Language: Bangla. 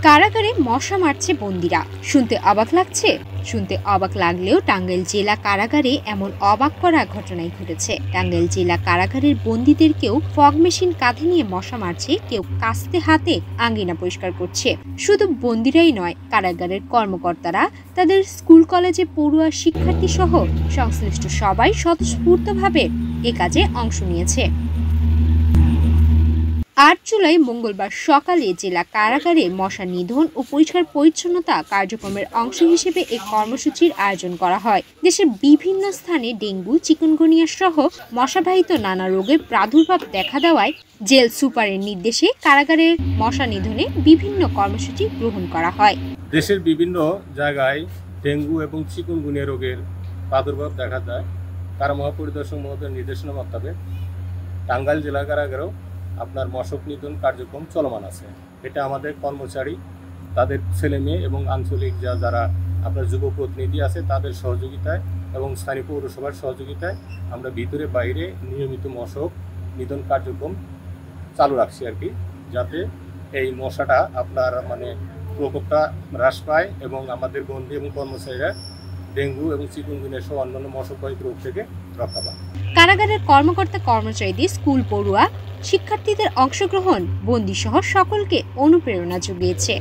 কারাগারে মশা মারছে বন্দীরা। শুনতে অবাক লাগছে? শুনতে অবাক লাগলেও টাঙ্গাইল জেলা কারাগারে এমন অবাক করা ঘটনাই ঘটেছে। টাঙ্গাইল জেলা কারাগারের বন্দীদের কেউ ফগ মেশিন কাঁধে নিয়ে মশা মারছে, কেউ কাস্তে হাতে আঙ্গিনা পরিষ্কার করছে। শুধু বন্দীরাই নয়, কারাগারের কর্মকর্তারা, তাদের স্কুল কলেজে পড়ুয়া শিক্ষার্থী সহ সংশ্লিষ্ট সবাই স্বতঃস্ফূর্তভাবে এ কাজে অংশ নিয়েছে। ৮ জুলাই মঙ্গলবার সকালে জেলা কারাগারে মশা নিধন ও পরিষ্কার পরিচ্ছন্নতা কার্যক্রমের অংশ হিসেবে এই কর্মসূচির আয়োজন করা হয়। দেশের বিভিন্ন স্থানে ডেঙ্গু, চিকুনগুনিয়া সহ মশাবাহিত নানা রোগের প্রাদুর্ভাব দেখা দেওয়ায় জেল সুপারের নির্দেশে কারাগারের মশা নিধনে বিভিন্ন কর্মসূচি গ্রহণ করা হয়। দেশের বিভিন্ন জায়গায় ডেঙ্গু এবং চিকুনগুনিয়া রোগের প্রাদুর্ভাব দেখা যায়। কারা মহাপরিদর্শক মহোদয়ের নির্দেশনা মোতাবেক টাঙ্গাইল জেলা কারাগারেও আপনার মশক নিধন কার্যক্রম চলমান আছে। এটা আমাদের কর্মচারী, তাদের ছেলে মেয়ে এবং আঞ্চলিক যারা আপনার যুব প্রতিনিধি আছে তাদের সহযোগিতায় এবং স্থানীয় পৌরসভার সহযোগিতায় আমরা ভিতরে বাইরে নিয়মিত মশক নিধন কার্যক্রম চালু রাখছি আর কি, যাতে এই মশাটা আপনার প্রকোপটা হ্রাস পায় এবং আমাদের বন্দী এবং কর্মচারীরা ডেঙ্গু এবং চিকুনগুনিয়া সহ অন্যান্য মশকবাহিত রোগ থেকে রক্ষা পায়। কারাগারের কর্মকর্তা কর্মচারীদের, স্কুল পড়ুয়া শিক্ষার্থীদের অংশগ্রহণ বন্দী সহ সকলকে অনুপ্রেরণা জুগিয়েছে।